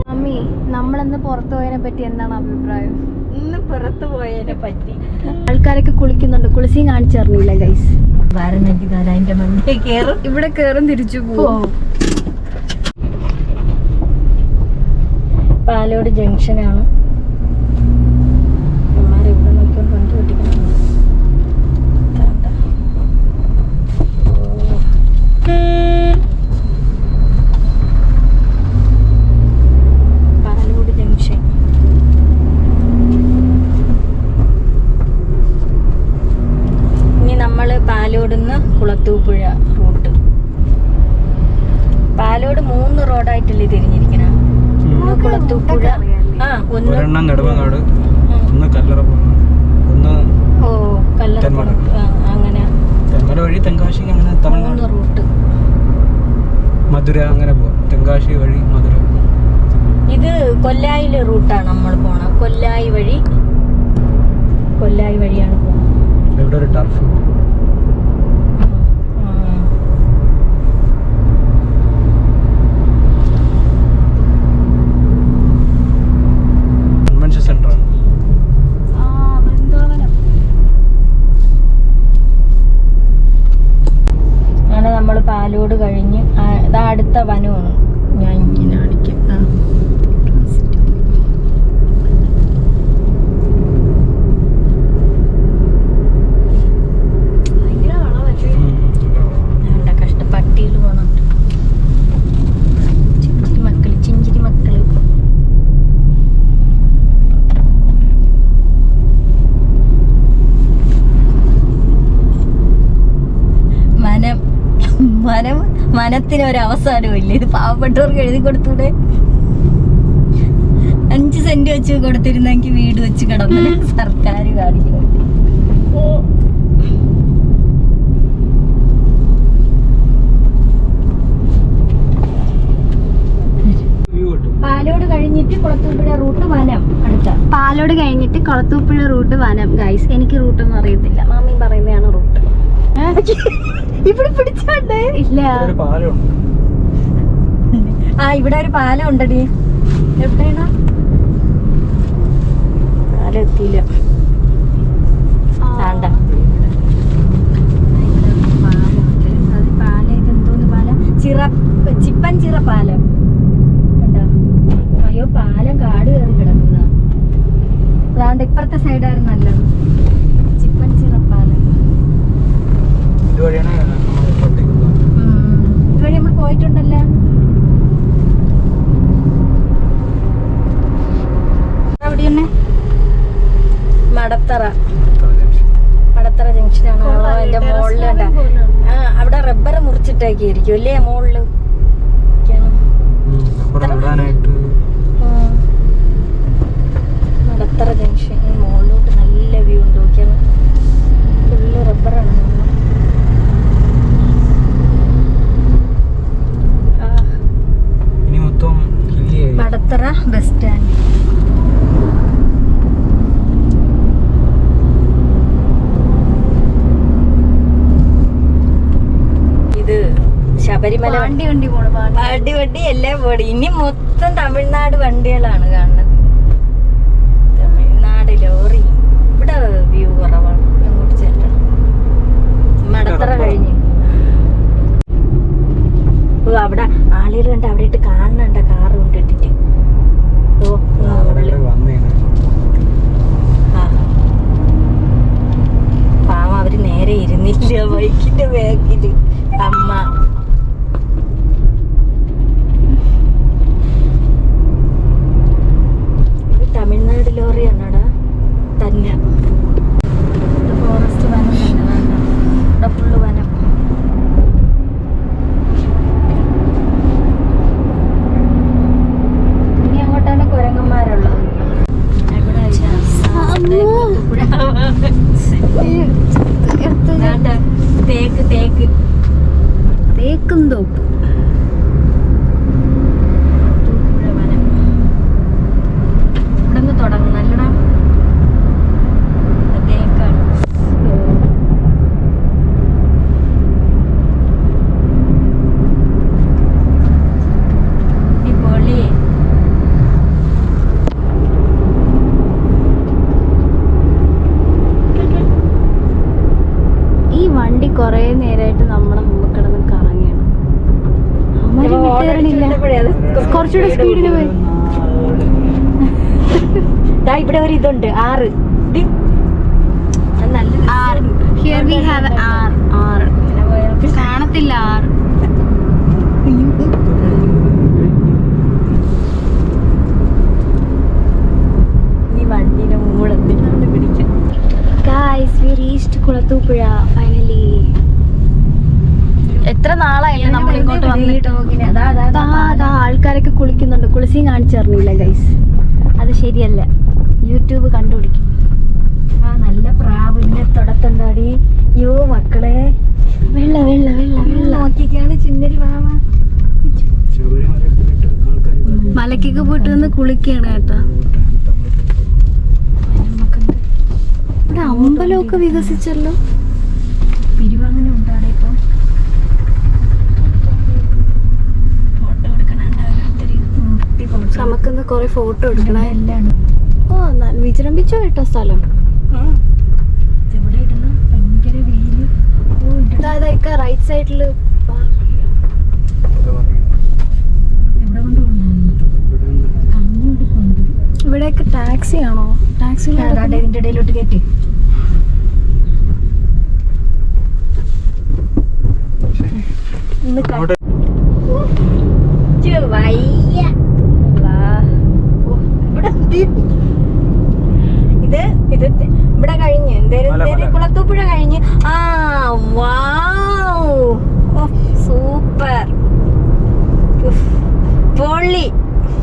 Mummy, നമ്മളന്ന് പുറത്തു പോയതിനെ പറ്റി എന്താണ് അഭിപ്രായം? ഇന്ന് പുറത്തു പോയതിനെ പറ്റി ആൾക്കാരൊക്കെ കുളിക്കുന്നുണ്ട്. കുളിസിയും കാണിച്ചു തരണില്ല ഗൈസ്. അതിന്റെ മുന്നേ കേറും, ഇവിടെ കേറും, തിരിച്ചു പോവും. പാലോട് ജംഗ്ഷനാണ്. ഇവിടെ നോക്കിയോണ്ട് വണ്ടി ഓടിക്കണം. പാലോട് ജംഗ്ഷൻ. ഇനി നമ്മള് പാലോടുന്ന് കുളത്തൂപ്പുഴ റൂട്ട്. പാലോട് 3 റോഡായിട്ടല്ലേ തിരിഞ്ഞിരിക്കണ. കുളത്തൂപ്പുഴ, ഒരെണ്ണം നെടുമങ്ങാട്, ഒന്ന് കല്ലറ, ഒന്ന് കല്ലറ, അങ്ങനെ തെന്മല വഴി തെങ്കാശി, അങ്ങനെ തമിഴ്നാട് റൂട്ട്. മധുര അങ്ങനെ പോവാം. തെങ്കാശി വഴി മധുര. ഇത് കൊല്ലായിലെ റൂട്ടാണ് നമ്മൾ പോണം. കൊല്ലായി വഴിയാണ് പോണത്. ഇവിടെ ഒരു ടർഫ്. കൺവെൻഷൻ സെന്റർ ആണ്. അങ്ങനെ നമ്മൾ പാലോട് കഴിഞ്ഞ് ഇതാ അടുത്ത വനമാണ്. ഞാൻ കാണിക്കാം. കഷ്ടപ്പട്ടിയിൽ പോണം. ചിഞ്ചിരി മക്കള് മനത്തിന് ഒരു അവസാനവും ഇല്ല. ഇത് പാവപ്പെട്ടവർക്ക് എഴുതി കൊടുത്തൂടെ? 5 സെന്റ് വെച്ച് കൊടുത്തിരുന്നെങ്കിൽ വീട് വെച്ച് കിടന്നില്ല. സർക്കാർ കാണിക്കണം. പാലോട് കഴിഞ്ഞിട്ട് കുളത്തൂപ്പുഴ റൂട്ട് വനം. അടുത്ത പാലോട് കഴിഞ്ഞിട്ട് കുളത്തൂപ്പുഴ റൂട്ട് വനം. ഗൈസ്, എനിക്ക് റൂട്ടൊന്നും അറിയത്തില്ല. മാമി പറയുന്നതാണ് റൂട്ട്. ഇവിടെ പിടിച്ചോണ്ട് ഇല്ല. ഇവിടെ ഒരു പാലം ഉണ്ടടി. എവിടെയാണ് പാലം? എത്തിയില്ല. ചിപ്പൻ ചിറ പാലം. അയ്യോ, പാലം കാട് കയറി കിടക്കുന്ന. അതാണ്ട് ഇപ്പുറത്തെ സൈഡായിരുന്നു നല്ലത്. ചിപ്പൻ ചിറ പാലം. ഇതുവഴി നമ്മൾ പോയിട്ടുണ്ടല്ലോ. അവിടെ തന്നെ മടത്തറ ജംഗ്ഷനാണ്. അതിന്റെ മുകളിലുണ്ട. അവിടെ റബ്ബർ മുറിച്ചിട്ടേക്കായിരിക്കും അല്ലേ മുകളില്? മടത്തറ ജംഗ്ഷൻ. മുകളിലോട്ട് നല്ല വ്യൂ ഉണ്ട്. നോക്കിയാണ്, ഫുള്ള് റബ്ബറാണ്. Madathara bus stand. ഇത് ശബരിമല വണ്ടി എല്ലാം പോടി. ഇനി മൊത്തം തമിഴ്നാട് വണ്ടികളാണ് കാണുന്നത്. തമിഴ്നാട് ലോറി. ഇവിടെ വ്യൂ കുറവാണ്. അങ്ങോട്ട് ചെല്ലണം. മടത്തറ കഴിഞ്ഞ് അവിടെ ആളുകൾ കണ്ട് അവിടെ ഇട്ട് കാണണ്ട. കാറ് കൊണ്ടിട്ടിട്ട് പാവം അവര് നേരെ ഇരുന്നില്ല. ബൈക്കിന്റെ ബാക്കില് അമ്മ. ഇത് തമിഴ്നാട് ലോറിയാണടാ തന്നെ. ഫോറസ്റ്റ് വനം തന്നെ. ഇവിടെ ഫുള്ള് വനം. ഇനി അങ്ങോട്ടാണ് കുരങ്ങന്മാരുള്ളത്. തേക്ക് പറഞ്ഞപ്പോഴേ അത് കുറച്ചുകൂടെ സ്പീഡിന് പോയി. ഇവിടെ ഒരു ഇതുണ്ട് 6. Here we have R. കാണത്തില്ല R. Guys, we reached Kulathupuzha finally. എത്ര നാളായില്ലേ നമ്മൾ ഇങ്ങോട്ട് വന്നിട്ട്. ആൾക്കാരൊക്കെ കുളിക്കുന്നുണ്ട്. കുളിസിയും കാണിച്ചു തരണില്ല ഗൈസ്, അത് ശരിയല്ല. യൂട്യൂബ് കണ്ടുപിടിക്കും. നല്ല പ്രാവിന്റെ തുടക്കണ്ടാടി. യോ മക്കളെ, വെള്ള വെള്ള വെള്ള വെള്ള നോക്കിക്കാണ് ചിന്നരി മാമ. മലക്കൊക്കെ പോയിട്ട് വന്ന് കുളിക്കാണ് കേട്ടോ. ഇവിടെ അമ്പലമൊക്കെ വികസിച്ചല്ലോ. പിരിവങ്ങനെ ഉണ്ടാടെ ഇപ്പൊ. നമുക്കിന്ന് കൊറേ ഫോട്ടോ എടുക്കണേ. എല്ലാം വിജൃംഭിച്ചോ കേട്ടോ സ്ഥലം. ഇവിടെ ഇടുന്ന ഭയങ്കര വെയില്. ഇതൊക്കെ റൈറ്റ് സൈഡില് എവിടെ കൊണ്ട് കഞ്ഞികൊണ്ട് ഇവിടെയൊക്കെ ടാക്സി ആണോ? ടാക്സി ഇതിന്റെ ഇടയിലോട്ട് കയറ്റി. ഇത് ഇവിടെ കഴിഞ്ഞ് കുളത്തൂപ്പുഴ കഴിഞ്ഞ്. സൂപ്പർ പൊള്ളി.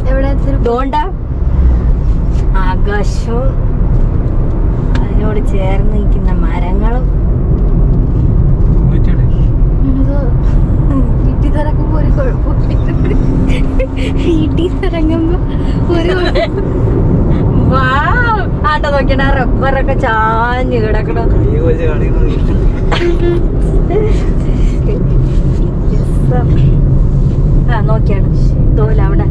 എവിടെ ദോണ്ട ആകാശവും അതിനോട് ചേർന്ന് നിൽക്കുന്ന മരങ്ങളും. വീട്ടിൽ തിറങ്ങുമ്പോ ഒരു കുഴപ്പമില്ല. വീട്ടിൽ തിറങ്ങുമ്പോ ഒരു ആട്ട നോക്കിയ റബ്ബറൊക്കെ ചാഞ്ഞ് കിടക്കണം. നോക്കിയാണ് തോല അവിടെ.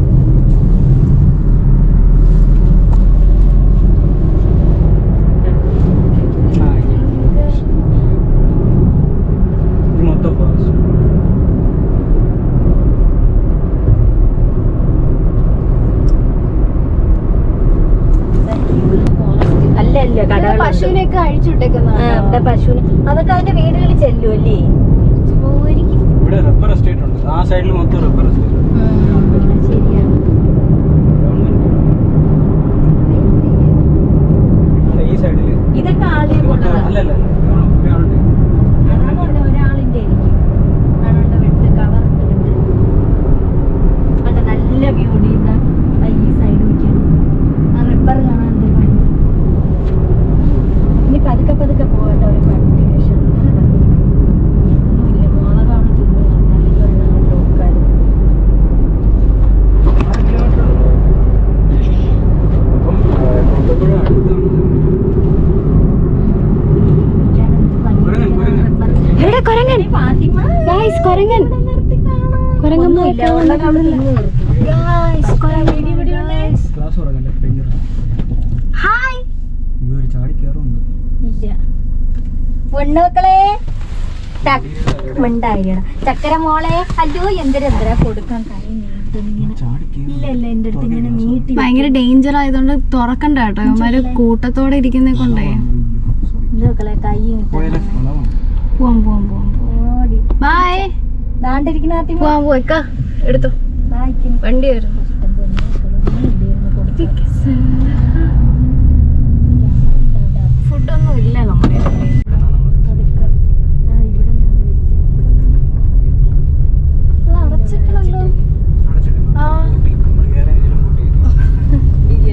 പശുവിനെയൊക്കെ അഴിച്ചുവിട്ടേക്കുന്ന പശുവിന് അതൊക്കെ അതിന്റെ വീടുകളിൽ ചെല്ലുമല്ലേ. ഇവിടെ റബ്ബർ എസ്റ്റേറ്റ് ഉണ്ട്. ആ സൈഡിൽ മൊത്തം റബ്ബർ എസ്റ്റേറ്റ്. ശരിയാണ്. ഈ സൈഡില് ഇതൊക്കെ ആളുടെ അല്ലല്ല ഒരാളിന്റെ ആയിരിക്കും. വിട്ട് കവർ അത് നല്ല വ്യൂ. ഈ സൈഡ് നോക്കിയാണ് ആ റബ്ബർ കാണാൻ. ഇനി പതുക്കെ പതുക്കെ പോകട്ടെ. ഒരു കണ്ടിന്യൂഷൻ ഒന്നുമില്ല. മുളകാണ് എവിടെ കൊരങ്ങൻ? ഗൈസ് കൊരങ്ങൻ. കൊരങ്ങൻ ഹായ്. പൊണ്ണുമക്കളെ മിണ്ടായിട ചക്കര മോളെ. അല്ലോ എന്തിനാ കൊടുക്കാൻ ഇല്ല ഇല്ല എന്റെ അടുത്ത് ഇങ്ങനെ നീട്ടി. ഭയങ്കര ഡേഞ്ചർ ആയതുകൊണ്ട് തുറക്കണ്ട കേട്ടോ. ഇവന്മാര് കൂട്ടത്തോടെ ഇരിക്കുന്നേ കൊണ്ടേ. മക്കളെ കൈ പോവാം പോവാം പോവാം. ബൈ. ദാണ്ടിരിക്കുന്ന പോവാം പോയിക്ക എടുത്തോ. വണ്ടി വരുന്നു. ഫുഡൊന്നും ഇല്ല നമ്മുടെ. അടച്ചിട്ടുണ്ടല്ലോ.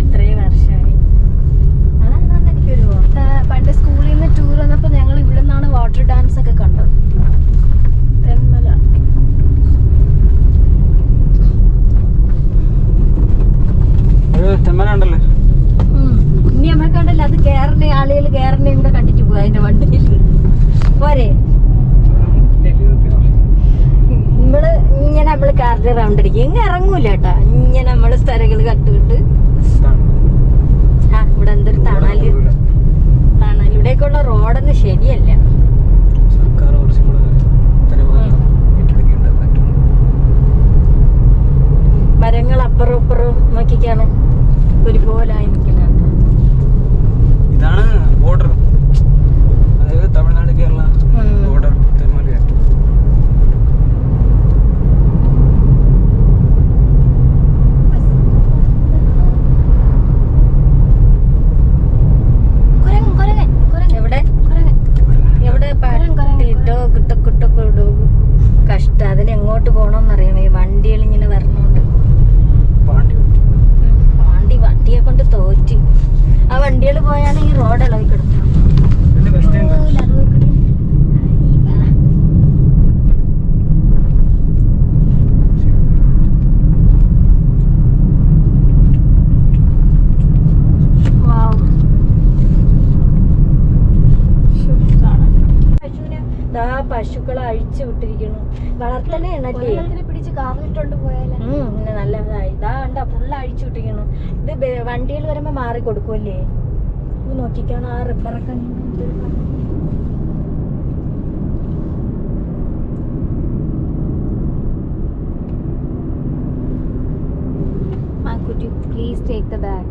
എത്രയും വർഷമായി. അതെന്താന്ന് എനിക്കൊരു പണ്ട് സ്കൂളിൽ നിന്ന് ടൂർ വന്നപ്പോ ഞങ്ങൾ ഇവിടെ നിന്നാണ് വാട്ടർ ഡാൻസ് ഒക്കെ കണ്ടത്. തെന്മല. ഉണ്ടല്ലേ. ഇനി നമ്മൾ കണ്ടല്ലോ അത് കേരള ആളുകൾ കേരളയും കൂടെ കണ്ടിട്ട് പോയി അതിന്റെ വണ്ടിയിൽ പോരെ. നമ്മള് കാറിന്റെ റൗണ്ട് അടിക്കും. ഇങ്ങനെ ഇറങ്ങൂല കേട്ടാ. ഇങ്ങനെ നമ്മള് സ്ഥലങ്ങൾ കണ്ടുകൊണ്ട് ഇവിടെ എന്തൊരു ഇവിടേക്കുള്ള റോഡൊന്നും ശരിയല്ല. സർക്കാർ കുറച്ചും കൂടെ നോക്കിക്കാണ് ഒരുപോലെ ആയി നിൽക്കുന്നുണ്ട്. ഇതാണ് ബോർഡർ, അതായത് തമിഴ്നാട് കേരള ബോർഡർ തെന്മലയായിട്ട്. കഷ്ട, അതിന് എങ്ങോട്ട് പോണോന്നറിയാം. ഈ വണ്ടികൾ ഇങ്ങനെ വരണോണ്ട് വണ്ടിയെ കൊണ്ട് തോറ്റി. ആ വണ്ടികൾ പോയാണ് ഈ റോഡ് ഇളവി കിടക്കുന്നത്. പശുക്കളെ അഴിച്ചു വിട്ടിരിക്കുന്നു. വളർത്തലേ പിടിച്ച് കാറിലിട്ടോണ്ട് പോയാലേ നല്ലതായി. ഇതാ കണ്ട ഫുള്ള് അഴിച്ചു വിട്ടിരിക്കുന്നു. ഇത് വണ്ടികൾ വരുമ്പോ മാറി കൊടുക്കുമല്ലേ. ഇത് നോക്കിക്കാണ് ആ റിപ്പറൊക്കെ. Could you please take the bag?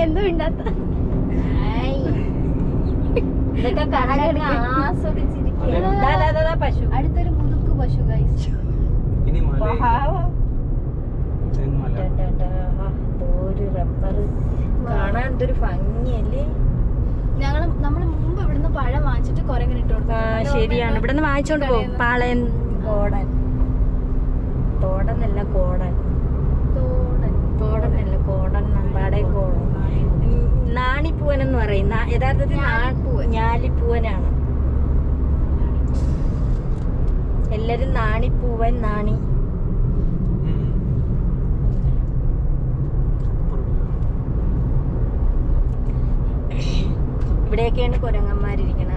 എന്തോ ഇണ്ടാത്ത ഇതൊക്കെ പശു. അടുത്തൊരു മുതുക്ക് പശു ഗൈസ്. ഇനി ഒരു റബ്ബർ കാണാൻ എന്തൊരു ഭംഗിയല്ലേ. നമ്മള് മുമ്പ് ഇവിടുന്ന് പഴം വാങ്ങിച്ചിട്ട് കുരങ്ങനെ ഇട്ട് കൊടുത്തു. ശരിയാണ്, ഇവിടുന്ന് വാങ്ങിച്ചോണ്ട് പോകും. പാളയൻ കോടൻ, തോടന്നല്ല കോടൻ, തോടനല്ല കോടൻ, നമ്പാടേം കോടൻ. നാണിപ്പൂവൻ എന്ന് പറയും. യഥാർത്ഥത്തിൽ ഞാലിപ്പൂവനാണ്. എല്ലാരും നാണിപ്പൂവൻ, നാണി. ഇവിടെയൊക്കെയാണ് കുരങ്ങന്മാരിരിക്കണ.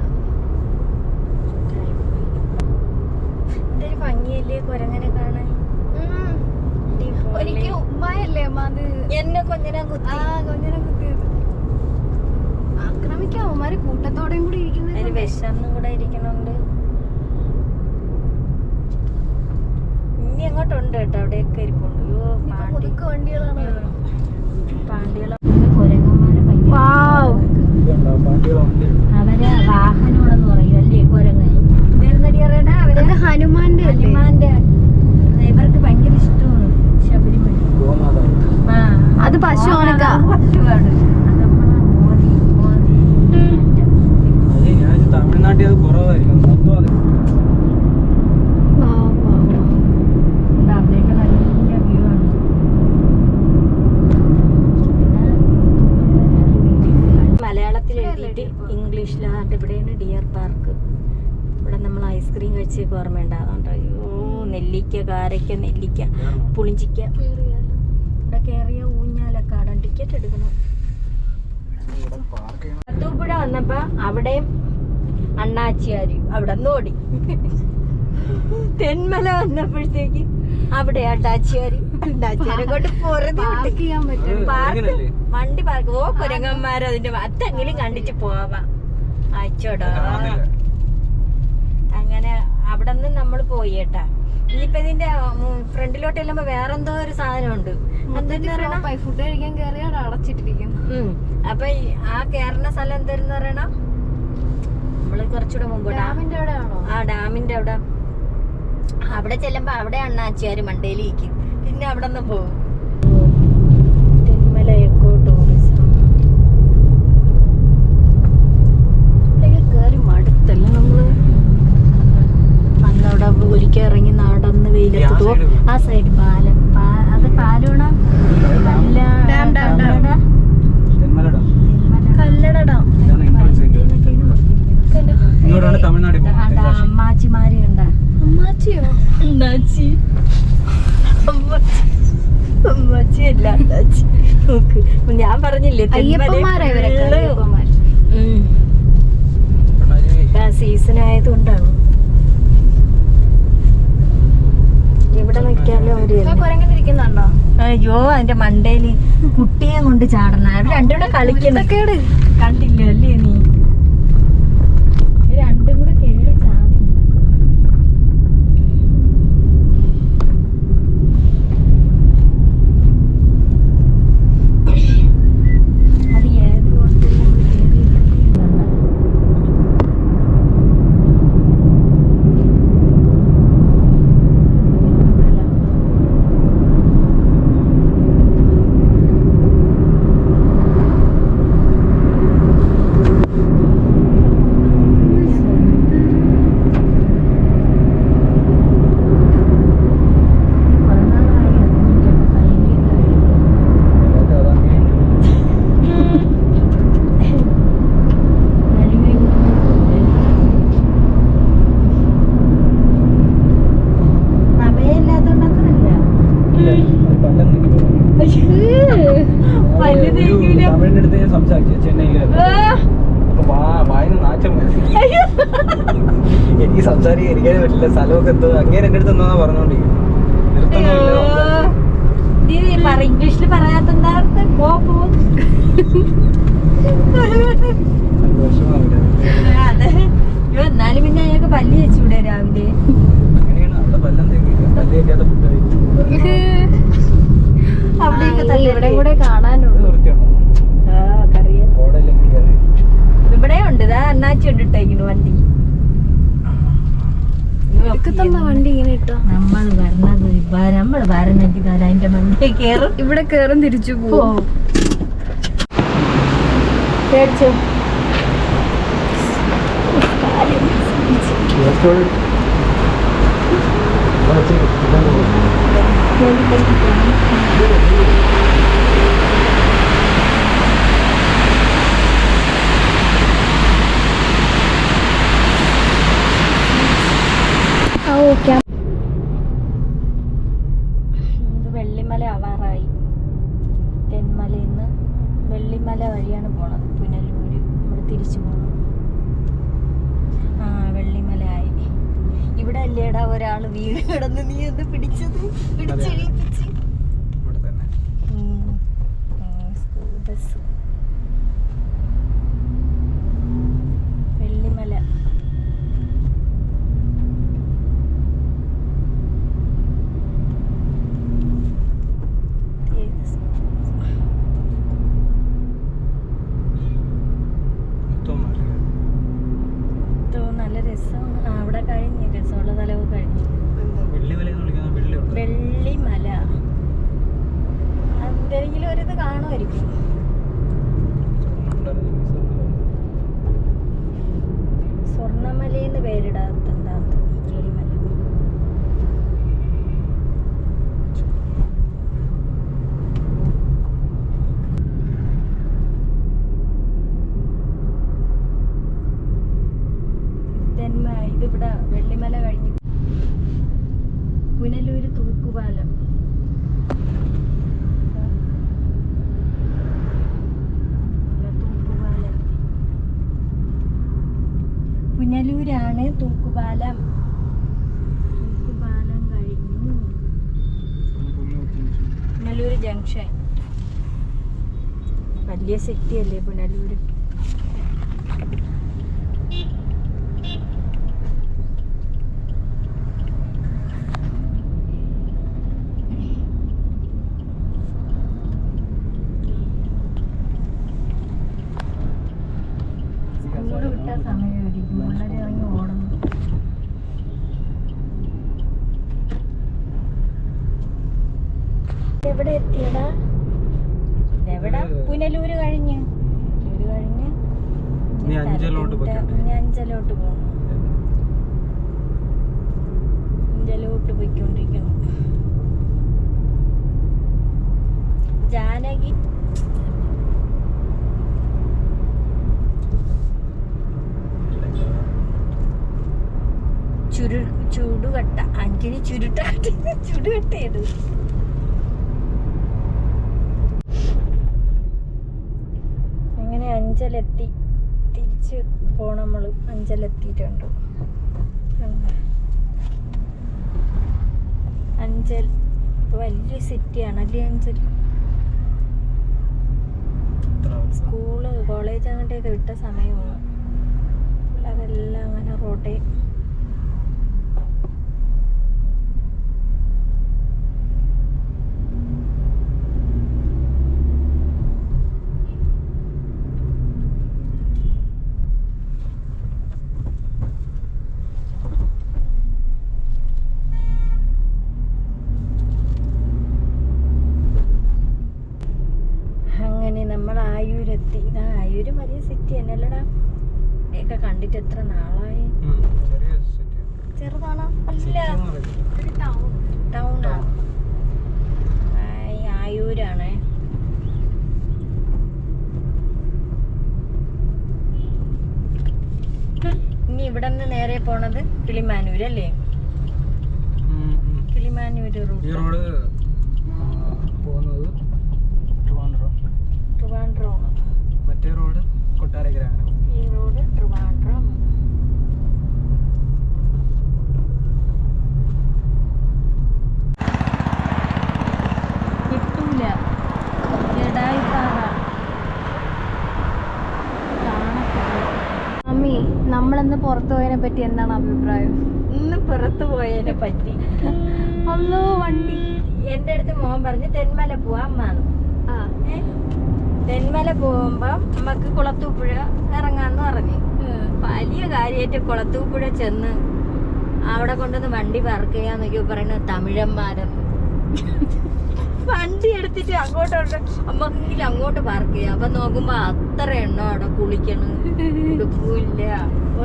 എന്തൊരു ഭംഗിയല്ലേ കുരങ്ങനെ കാണാൻ. ഒരിക്കലും ഉമ്മായല്ലേ അത് എന്നെ കൊഞ്ഞനം കുത്തി. കുത്തിയത്. ആക്രമിക്കാം ഉമ്മാര് കൂട്ടത്തോടെയും കൂടി ഇരിക്കുന്നത്. അതിന് വിഷമൊന്നും കൂടെ ഇരിക്കണുണ്ട്. ഇനി അങ്ങോട്ടുണ്ട് കേട്ടോ, അവിടെയൊക്കെ ഇരിപ്പുണ്ട്. മുതുക്ക് വണ്ടികളാണ്. പാണ്ടികളെ കുരങ്ങന്മാരെ അവരെ വാഹനമാണെന്ന് പറയും അല്ലേ കുരങ്ങ്. നേർന്നടിയറേടാ അവര് ഹനുമാന്റെ ഇവർക്ക് ഭയങ്കര ഇഷ്ടമാണ് ശബരിമല. അത് പശുവാണ്. തമിഴ്നാട്ടിൽ അത് കുറവായിരിക്കും. മലയാളത്തിൽ എഴുതിയിട്ട് ഇംഗ്ലീഷിലാണ്ട്. ഇവിടെയാണ് ഡിയർ പാർക്ക്. ഇവിടെ നമ്മൾ ഐസ്ക്രീം കഴിച്ചേക്ക് ഓർമ്മയുണ്ടാകുന്നുണ്ടോ? അയ്യോ, നെല്ലിക്ക, കാരയ്ക്ക, നെല്ലിക്ക, പുളിഞ്ചിക്ക. ഇവിടെ കയറിയ ഊഞ്ഞാലൊക്കെ ആടാൻ ടിക്കറ്റ് എടുക്കണം. പത്തൂപ്പുഴ വന്നപ്പോ അവിടെയും അണ്ണാച്ചിയാര് അവിടെ നിന്ന് ഓടി. തെന്മല വന്നപ്പോഴത്തേക്ക് അവിടെ അണ്ണാച്ചിയാര് കൊണ്ട് പൊറുതി വണ്ടി പാർക്ക്. ഓ കുരങ്ങന്മാര് അതിന്റെ അത്തെങ്കിലും കണ്ടിട്ട് പോവാ. അയച്ചോടാ. അങ്ങനെ അവിടെ നിന്ന് നമ്മൾ പോയി കേട്ടാ. ഇനിയിപ്പോ ഇതിന്റെ ഫ്രണ്ടിലോട്ട് ചെല്ലുമ്പോ വേറെന്തോ ഒരു സാധനമുണ്ട്. ഫുഡ് കഴിക്കാൻ കയറിയാണ് അടച്ചിട്ടിരിക്കുന്നു. അപ്പൊ ആ കേറണ സ്ഥലം എന്തായിരുന്നു പറയണ? നമ്മള് കുറച്ചുകൂടെ മുമ്പ് ഡാമിന്റെ അവിടെ ആണോ? ആ ഡാമിന്റെ അവിടെ. അവിടെ ചെല്ലുമ്പോ അവിടെ അണ്ണാച്ചിയാര് മണ്ടയിൽ ഇരിക്കും. പിന്നെ അവിടെ നിന്ന് പോകും. Thenmala eco tourism. കയറി മടുത്തല്ല നമ്മള്. അന്നവിടെ ഒരിക്കൽ ഇറങ്ങി നടന്ന് വെയിലെത്തു. ആ സൈഡ് പാലം. അത് പാലോണ അമ്മാച്ചിമാര് കണ്ട. അമ്മാച്ചിയോ? അമ്മാച്ചി അല്ല അമ്മാച്ചി. ഞാൻ പറഞ്ഞില്ലേ സീസൺ ആയതുകൊണ്ടാണ്. ഇവിടെ നിൽക്കാലോ അവര്. അയ്യോ, അതിന്റെ മണ്ടയില് കുട്ടിയെ കൊണ്ട് ചാടണ. അവര് രണ്ടുകൂടെ കളിക്കുന്ന കണ്ടില്ല അല്ലേ നീ? രണ്ടും കൂടെ കേറി ചാടി. തമിഴിന്റെ അടുത്ത് ഞാൻ സംസാരിച്ചു ചെന്നൈയില്. അപ്പൊ വായന നാച്ചം എനിക്ക് സംസാരിക്കാൻ എനിക്കത് പറ്റില്ല. സ്ഥലമൊക്കെ എന്തോ അങ്ങനെ എന്റെ അടുത്ത് എന്നാ പറഞ്ഞോണ്ടിരിക്കും. ഇംഗ്ലീഷിൽ പറയാത്തെന്താ അതെ. എന്നാലും പിന്നെ അയാൾക്ക് പല്ലി വെച്ചൂടെ രാവിലെ? അങ്ങനെയാണ് അവിടെ പല്ലം തേക്കില്ല. പല്ല് തേക്കാത്ത ഫുഡ് ഇവിടെ കൂടെ കാണാനുള്ളൂ. വൃത്തിയുണ്ടോ? കോടയിലെങ്കിൽ കയറി ഇവിടെ ഉണ്ട് അണ്ണാച്ചി ഉണ്ട് ഇട്ടേക്കുന്നു വണ്ടി. തന്ന വണ്ടി ഇങ്ങനെ ഇട്ടോ. നമ്മൾ വരണമെങ്കിൽ അതിന്റെ വണ്ടി കേറും, ഇവിടെ കേറും തിരിച്ചു പോവും. വെള്ളിമല ആവാറായി. തെന്മലയിൽ നിന്ന് വെള്ളിമല വഴിയാണ് പോണത്. പുനലൂര് നമ്മൾ തിരിച്ചു പോകണം. വെള്ളിമല ആയി. ഇവിടെ അല്ലേടാ ഒരാള് വീട് കിടന്ന് നീ ഒന്ന് പിടിച്ചത്, പിടിച്ചെഴുപ്പിച്ച്. School bus Vellimala. നല്ല രസമാണ്. അവിടെ കഴിഞ്ഞു, രസമുള്ള സ്ഥലമൊക്കെ കഴിഞ്ഞു. വെള്ളിമല എന്തെങ്കിലും ഒരിത് കാണുമായിരിക്കും. സ്വർണ്ണമലയെന്ന് പേരിടാത്തെന്താ വെള്ളിമല. ഇതിവിടെ വെള്ളിമല കഴിഞ്ഞു. പുനലൂര് തൂക്കുപാലം. തൂക്കുപാലം പുനലൂരാണ്. തൂക്കുപാലം കഴിഞ്ഞു. പുനലൂര് ജംഗ്ഷൻ. വലിയ സിറ്റി അല്ലേ പുനലൂര്. സമയമായിരിക്കും വളരെ ഇറങ്ങി ഓടുന്നു. എവിടെ എത്തിയടാ? എവിടെ? പുനലൂര് കഴിഞ്ഞ് ഇനി അഞ്ചലോട്ട് പോകണം. അഞ്ചലോട്ട് പോയിക്കൊണ്ടിരിക്കണം. ജാനകി ചുടുകട്ട. അഞ്ചിന് ചുടുകട്ട ഏത്? അങ്ങനെ അഞ്ചലെത്തി. തിരിച്ച് പോണം നമ്മള്. അഞ്ചലെത്തിയിട്ടുണ്ട്. അഞ്ചൽ വലിയ സിറ്റിയാണ് അല്ലേ അഞ്ചൽ? സ്കൂള് കോളേജ് അങ്ങോട്ടേക്ക് വിട്ട സമയമാണ്. അതെല്ലാം അങ്ങനെ റോട്ടേ. ആയൂരെത്തി. ആയൂര് വലിയ സിറ്റി തന്നെയല്ലടാ. ഒക്കെ കണ്ടിട്ട് എത്ര നാളായി. ചെറുതാണോ? അല്ല, ടൗണാ. ആയൂരാണേ. ഇനി ഇവിടെ നിന്ന് നേരെ പോണത് കിളിമാനൂർ അല്ലേ? കിളിമാനൂര് റോഡ് പോകുന്നത് ട്രിവാൻഡ്രം. മറ്റേ റോഡ് കൊട്ടാരക്കര. ഈ റോഡ് ട്രിവാൻഡ്രം. കിട്ടൂല. ജഡായിപ്പാറ മമ്മി, നമ്മളിന്ന് പുറത്തു പോയതിനെ പറ്റി എന്താണ് അഭിപ്രായം? ഇന്ന് പുറത്തു പോയതിനെ പറ്റി അല്ലോ വണ്ടി. എൻ്റെ അടുത്ത് മോൻ പറഞ്ഞ് തെന്മല പോവാ അമ്മാന്ന്. ആ, തെന്മല പോകുമ്പോ നമുക്ക് കുളത്തൂപ്പുഴ ഇറങ്ങാന്ന് പറഞ്ഞു. വലിയ കാര്യമായിട്ട് കുളത്തൂപ്പുഴ ചെന്ന് അവിടെ കൊണ്ടുവന്ന് വണ്ടി പാർക്ക് ചെയ്യാന്നൊക്കെ പറയുന്നത് തമിഴന്മാരെന്ന്. വണ്ടി എടുത്തിട്ട് അങ്ങോട്ടുണ്ട്, അമ്മക്കെങ്കിലും അങ്ങോട്ട് പാർക്ക് ചെയ്യാം. അപ്പൊ നോക്കുമ്പോ അത്ര എണ്ണോ അവിടെ കുളിക്കണം, ഉടുപ്പില്ല,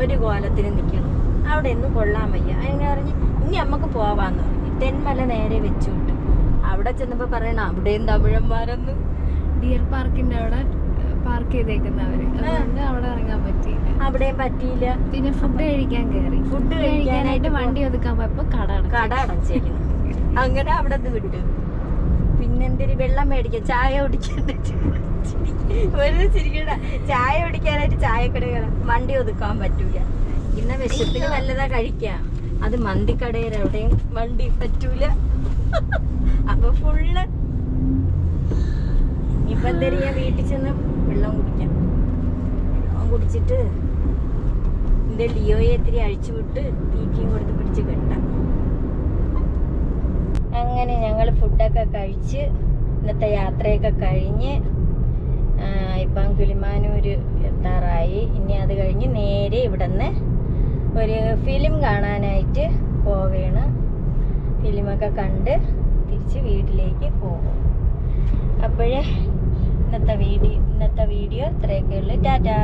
ഒരു കോലത്തിന് നിക്കണം. അവിടെ ഒന്നും കൊള്ളാൻ വയ്യ. അങ്ങനെ പറഞ്ഞ് ഇനി അമ്മക്ക് പോവാന്ന് പറഞ്ഞു. തെന്മല നേരെ വെച്ചു വിട്ടു. അവിടെ ചെന്നപ്പോ പറയണ അവിടെയും തമിഴന്മാരെന്ന്. ഡിയർ പാർക്കിന്റെ അവിടെ പാർക്ക് ചെയ്തേക്കുന്നവര്, അതുകൊണ്ട് അവിടെ ഇറങ്ങാൻ പറ്റിയില്ല. അവിടെയും പറ്റിയില്ല. പിന്നെ ഫുഡ് കഴിക്കാൻ കയറി. ഫുഡ് കഴിക്കാനായിട്ട് വണ്ടി ഒതുക്കാൻ പോയപ്പോ കട അടച്ചേക്കുന്നു. അങ്ങനെ അവിടെ നിന്ന് വിട്ടു. പിന്നെന്തിരി വെള്ളം മേടിക്കാൻ, ചായ കുടിക്കാൻ, വെറുതെ ചിരിക്കണ്ട. ചായ കുടിക്കാനായിട്ട് ചായക്കട കയറാം. വണ്ടി ഒതുക്കാൻ പറ്റൂല. പിന്നെ വിശപ്പിന് നല്ലതാ കഴിക്കാം. അത് മന്തിക്കടയിൽ എവിടെയും വണ്ടി പറ്റൂല. അപ്പൊ ഫുള്ള് ഇപ്പൊ എന്തേലും ഞാൻ വീട്ടിൽ ചെന്ന് വെള്ളം കുടിക്കാം. വെള്ളം കുടിച്ചിട്ട് എന്റെ ലിയോയെ ഇത്തിരി അഴിച്ചു വിട്ട് തീറ്റിയും കൊടുത്ത് പിടിച്ച് കെട്ടാം. അങ്ങനെ ഞങ്ങൾ ഫുഡൊക്കെ കഴിച്ച് ഇന്നത്തെ യാത്രയൊക്കെ കഴിഞ്ഞ് ഇപ്പം കിളിമാനൂർ എത്താറായി. ഇനി അത് കഴിഞ്ഞ് നേരെ ഇവിടെ നിന്ന് ഒരു ഫിലിം കാണാനായിട്ട് പോവുകയാണ്. ഫിലിമൊക്കെ കണ്ട് തിരിച്ച് വീട്ടിലേക്ക് പോകും. അപ്പോഴേ ഇന്നത്തെ വീഡിയോ ഇത്രയൊക്കെ ഉള്ളു. ടാറ്റാ.